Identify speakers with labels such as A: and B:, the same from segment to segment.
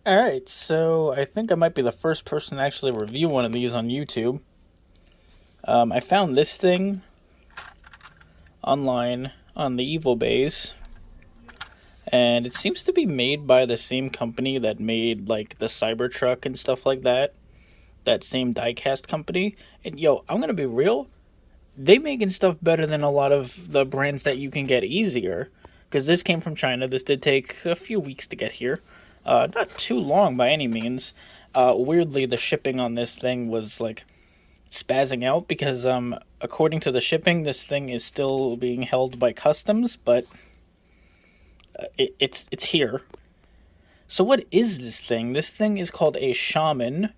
A: Alright, so I think I might be the first person to actually review one of these on YouTube. I found this thing online on the Evil Bays, and it seems to be made by the same company that made, like, the Cybertruck and stuff like that. That same diecast company. And yo, I'm gonna be real, they making stuff better than a lot of the brands that you can get easier. Because this came from China. This did take a few weeks to get here. Not too long by any means. Weirdly, the shipping on this thing was like spazzing out because, according to the shipping, this thing is still being held by customs, but it's here. So what is this thing? This thing is called a Shaman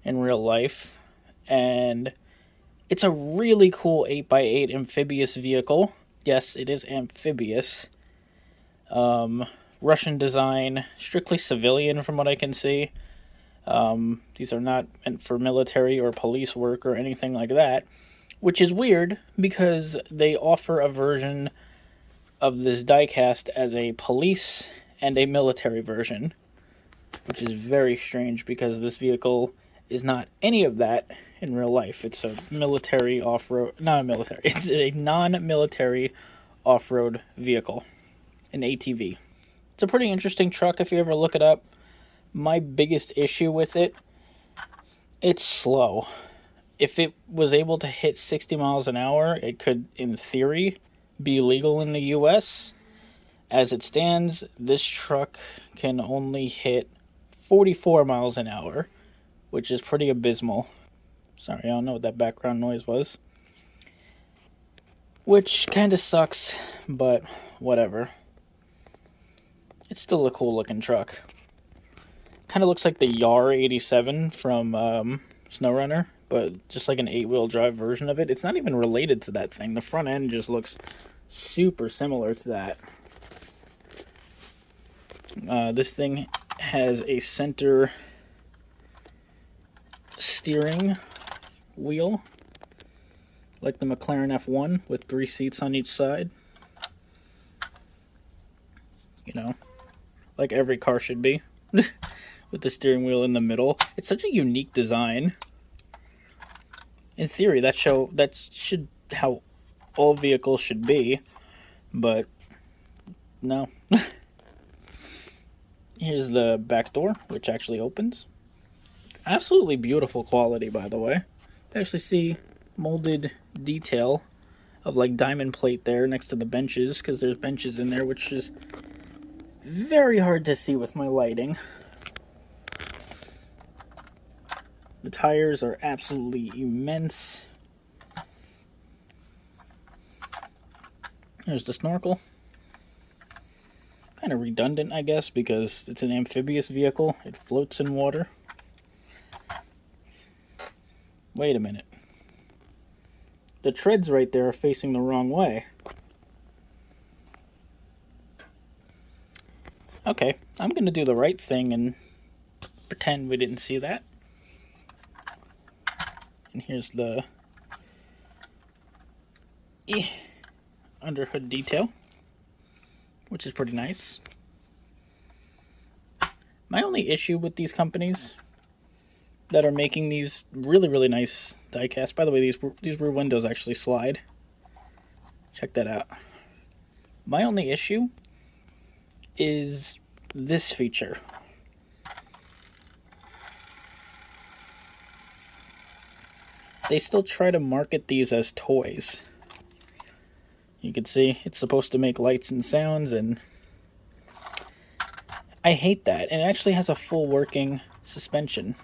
A: in real life, and it's a really cool 8x8 amphibious vehicle. Yes, it is amphibious. Russian design, strictly civilian from what I can see. These are not meant for military or police work or anything like that, which is weird because they offer a version of this diecast as a police and a military version, which is very strange because this vehicle is not any of that in real life. It's a military off-road, not a military, it's a non-military off-road vehicle, an ATV. It's a pretty interesting truck if you ever look it up. My biggest issue with it, it's slow. If it was able to hit 60 miles an hour, it could, in theory, be legal in the US. As it stands, this truck can only hit 44 miles an hour, which is pretty abysmal. Sorry, I don't know what that background noise was. Which kind of sucks, but whatever. It's still a cool looking truck. Kind of looks like the Yar 87 from SnowRunner, but just like an 8-wheel drive version of it. It's not even related to that thing. The front end just looks super similar to that. This thing has a center steering wheel, like the McLaren F1, with 3 seats on each side. You know, like every car should be, with the steering wheel in the middle. It's such a unique design. In theory, that should how all vehicles should be, but no. Here's the back door, which actually opens. Absolutely beautiful quality, by the way. You actually see molded detail of like diamond plate there next to the benches, because there's benches in there, which is very hard to see with my lighting. The tires are absolutely immense. There's the snorkel. Kind of redundant, I guess, because it's an amphibious vehicle. It floats in water. Wait a minute. The treads right there are facing the wrong way. Okay, I'm going to do the right thing and pretend we didn't see that. And here's the underhood detail, which is pretty nice. My only issue with these companies that are making these really, really nice diecasts, by the way, these rear windows actually slide. Check that out. My only issue is this feature. They still try to market these as toys. You can see it's supposed to make lights and sounds, and I hate that. And it actually has a full working suspension.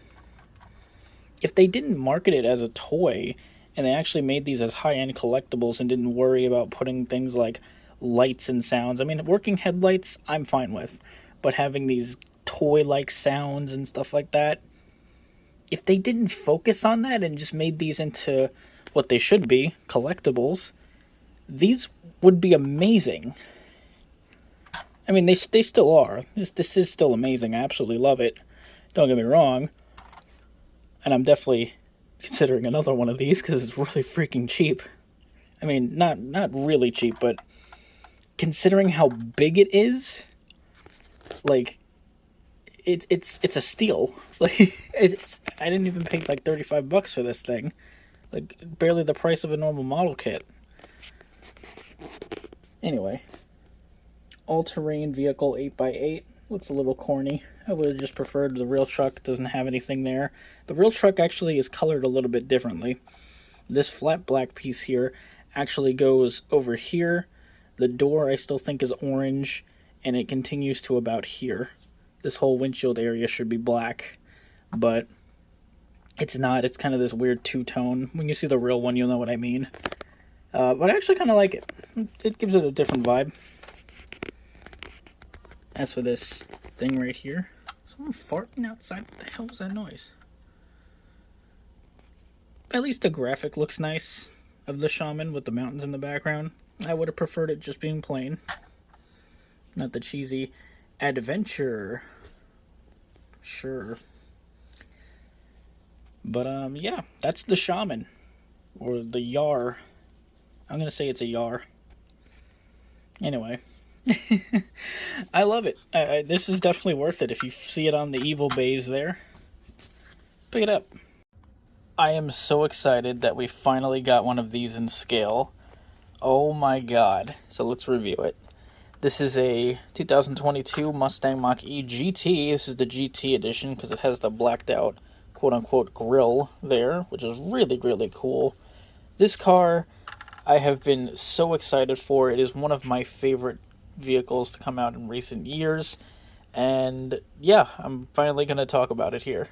A: If they didn't market it as a toy and they actually made these as high-end collectibles and didn't worry about putting things like lights and sounds, I mean, working headlights I'm fine with, but having these toy-like sounds and stuff like that, if they didn't focus on that and just made these into what they should be, collectibles, these would be amazing. I mean, they still are. This is still amazing. I absolutely love it. Don't get me wrong. And I'm definitely considering another one of these because it's really freaking cheap. I mean, not really cheap, but considering how big it is, like, it's a steal. Like I didn't even pay like $35 for this thing. Like barely the price of a normal model kit. Anyway, all-terrain vehicle 8x8 looks a little corny. I would have just preferred the real truck. Doesn't have anything there. The real truck actually is colored a little bit differently. This flat black piece here actually goes over here. The door I still think is orange, and it continues to about here. This whole windshield area should be black, but it's not. It's kind of this weird two-tone. When you see the real one, you'll know what I mean. But I actually kind of like it. It gives it a different vibe. As for this thing right here, someone farting outside. What the hell was that noise? At least the graphic looks nice of the Shaman with the mountains in the background. I would have preferred it just being plain. Not the cheesy adventure. Sure. But, yeah, that's the Shaman. Or the Yar. I'm going to say it's a Yar. Anyway. I love it. This is definitely worth it. If you see it on the Evil Bays there, pick it up. I am so excited that we finally got one of these in scale. Oh my god. So let's review it. This is a 2022 Mustang Mach-E GT. This is the GT edition because it has the blacked out quote-unquote grill there, which is really, really cool. This car I have been so excited for. It is one of my favorite vehicles to come out in recent years, and yeah, I'm finally going to talk about it here.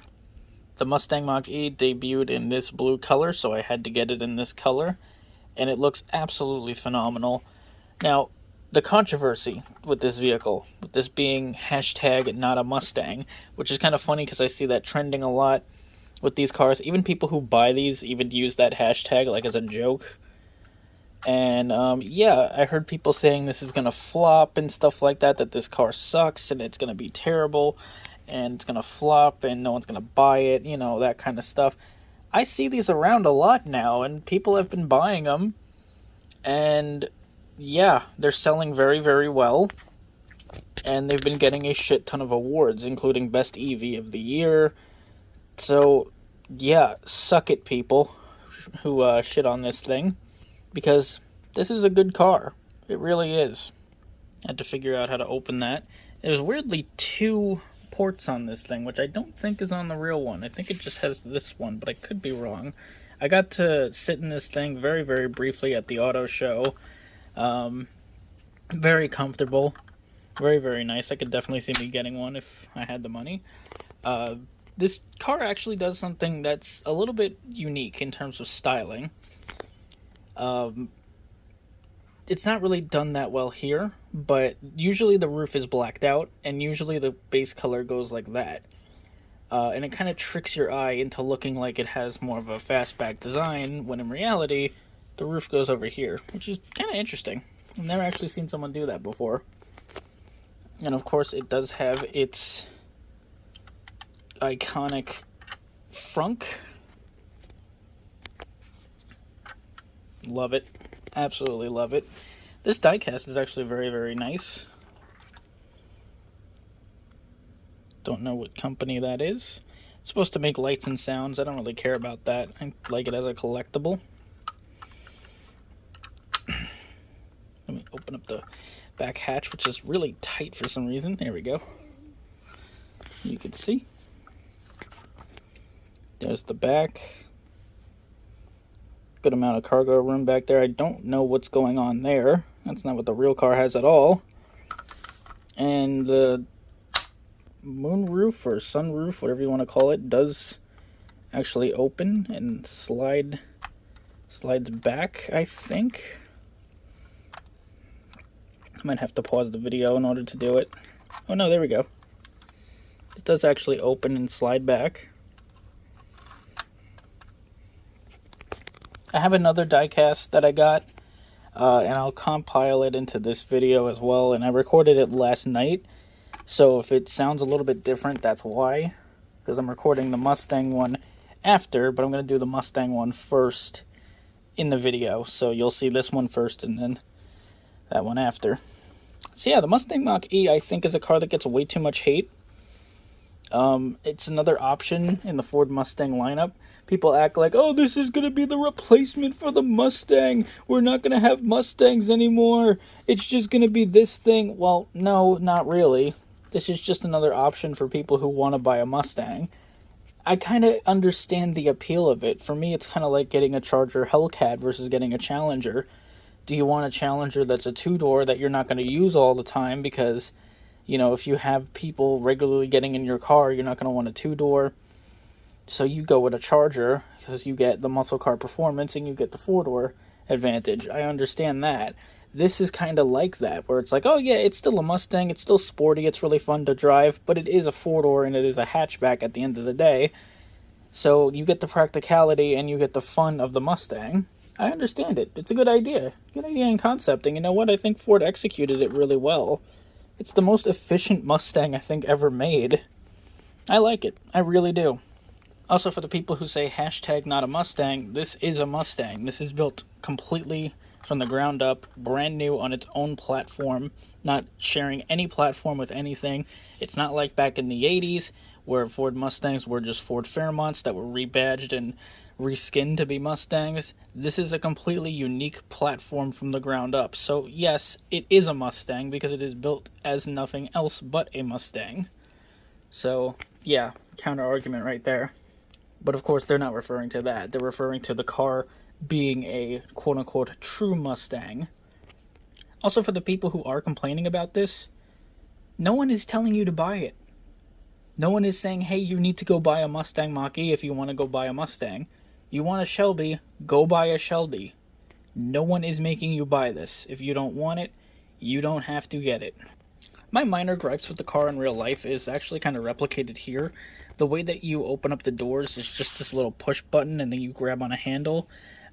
A: The Mustang Mach-E debuted in this blue color, so I had to get it in this color, and it looks absolutely phenomenal. Now, the controversy with this vehicle, with this being hashtag not a Mustang, which is kind of funny because I see that trending a lot with these cars. Even people who buy these even use that hashtag like as a joke. And yeah, I heard people saying this is gonna flop and stuff like that, that this car sucks and it's gonna be terrible and it's gonna flop and no one's gonna buy it, you know, that kind of stuff. I see these around a lot now and people have been buying them, and yeah, they're selling very, very well, and they've been getting a shit ton of awards, including Best EV of the Year. So yeah, suck it, people who shit on this thing. Because this is a good car. It really is. I had to figure out how to open that. There's weirdly 2 ports on this thing, which I don't think is on the real one. I think it just has this one, but I could be wrong. I got to sit in this thing very, very briefly at the auto show. Very comfortable. Very, very nice. I could definitely see me getting one if I had the money. This car actually does something that's a little bit unique in terms of styling. It's not really done that well here, but usually the roof is blacked out, and usually the base color goes like that. And it kind of tricks your eye into looking like it has more of a fastback design, when in reality, the roof goes over here, which is kind of interesting. I've never actually seen someone do that before. And of course, it does have its iconic frunk. Love it. Absolutely love it. This diecast is actually very, very nice. Don't know what company that is. It's supposed to make lights and sounds. I don't really care about that. I like it as a collectible. Let me open up the back hatch, which is really tight for some reason. There we go. You can see. There's the back. Good amount of cargo room back there. I don't know what's going on there. That's not what the real car has at all. And the moonroof or sunroof, whatever you want to call it, does actually open and slides back, I think. I might have to pause the video in order to do it. Oh no, there we go. It does actually open and slide back. I have another diecast that I got, and I'll compile it into this video as well, and I recorded it last night, so if it sounds a little bit different, that's why, because I'm recording the Mustang one after, but I'm going to do the Mustang one first in the video, so you'll see this one first and then that one after. So yeah, the Mustang Mach-E, I think, is a car that gets way too much hate. It's another option in the Ford Mustang lineup. People act like, oh, this is going to be the replacement for the Mustang. We're not going to have Mustangs anymore. It's just going to be this thing. Well, no, not really. This is just another option for people who want to buy a Mustang. I kind of understand the appeal of it. For me, it's kind of like getting a Charger Hellcat versus getting a Challenger. Do you want a Challenger that's a two-door that you're not going to use all the time because, you know, if you have people regularly getting in your car, you're not going to want a two-door. So you go with a Charger because you get the muscle car performance and you get the four-door advantage. I understand that. This is kind of like that, where it's like, oh yeah, it's still a Mustang, it's still sporty, it's really fun to drive, but it is a four-door and it is a hatchback at the end of the day. So you get the practicality and you get the fun of the Mustang. I understand it. It's a good idea. Good idea in concept. And you know what? I think Ford executed it really well. It's the most efficient Mustang I think ever made. I like it. I really do. Also, for the people who say hashtag not a Mustang, this is a Mustang. This is built completely from the ground up, brand new on its own platform, not sharing any platform with anything. It's not like back in the 80s where Ford Mustangs were just Ford Fairmonts that were rebadged and reskinned to be Mustangs. This is a completely unique platform from the ground up. So yes, it is a Mustang because it is built as nothing else but a Mustang. So yeah, counter argument right there. But of course, they're not referring to that. They're referring to the car being a quote-unquote true Mustang. Also, for the people who are complaining about this, no one is telling you to buy it. No one is saying, hey, you need to go buy a Mustang Mach-E if you want to go buy a Mustang. You want a Shelby, go buy a Shelby. No one is making you buy this. If you don't want it, you don't have to get it. My minor gripes with the car in real life is actually kind of replicated here. The way that you open up the doors is just this little push button and then you grab on a handle.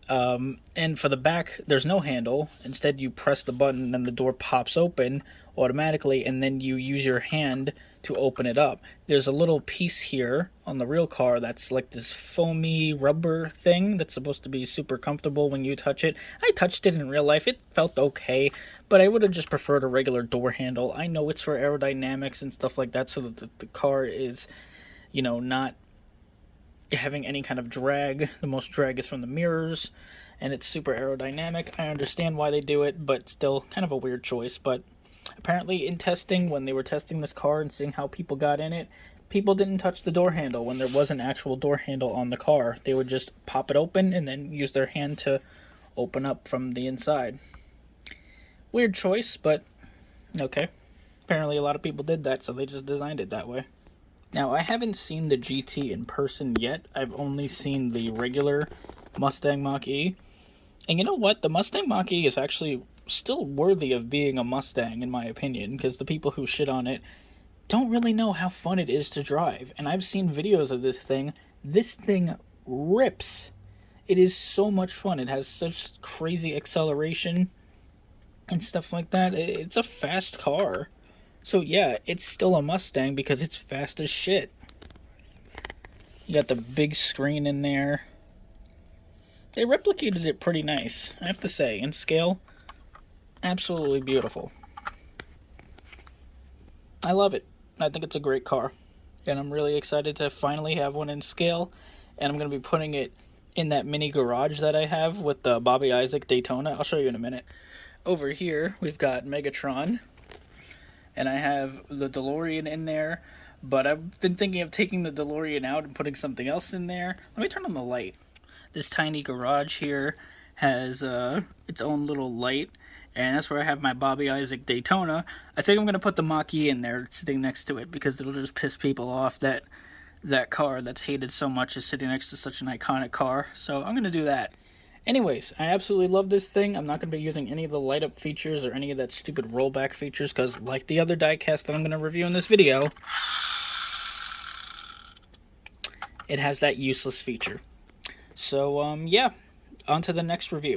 A: And for the back, there's no handle. Instead, you press the button and the door pops open automatically, and then you use your hand to open it up. There's a little piece here on the real car that's like this foamy rubber thing that's supposed to be super comfortable when you touch it. I touched it in real life. It felt okay, but I would have just preferred a regular door handle. I know it's for aerodynamics and stuff like that so that the car is, you know, not having any kind of drag. The most drag is from the mirrors, and it's super aerodynamic. I understand why they do it, but still kind of a weird choice. But apparently in testing, when they were testing this car and seeing how people got in it, people didn't touch the door handle when there was an actual door handle on the car. They would just pop it open and then use their hand to open up from the inside. Weird choice, but okay. Apparently a lot of people did that, so they just designed it that way. Now, I haven't seen the GT in person yet. I've only seen the regular Mustang Mach-E. And you know what? The Mustang Mach-E is actually still worthy of being a Mustang, in my opinion, because the people who shit on it don't really know how fun it is to drive. And I've seen videos of this thing. This thing rips. It is so much fun. It has such crazy acceleration and stuff like that. It's a fast car. So yeah, it's still a Mustang because it's fast as shit. You got the big screen in there. They replicated it pretty nice, I have to say. In scale, absolutely beautiful. I love it. I think it's a great car. And I'm really excited to finally have one in scale. And I'm going to be putting it in that mini garage that I have with the Bobby Isaac Daytona. I'll show you in a minute. Over here, we've got Megatron. And I have the DeLorean in there, but I've been thinking of taking the DeLorean out and putting something else in there. Let me turn on the light. This tiny garage here has its own little light, and that's where I have my Bobby Isaac Daytona. I think I'm going to put the Mach-E in there sitting next to it because it'll just piss people off that that car that's hated so much is sitting next to such an iconic car. So I'm going to do that. Anyways, I absolutely love this thing. I'm not going to be using any of the light up features or any of that stupid rollback features because like the other diecast that I'm going to review in this video, it has that useless feature. So, yeah, on to the next review.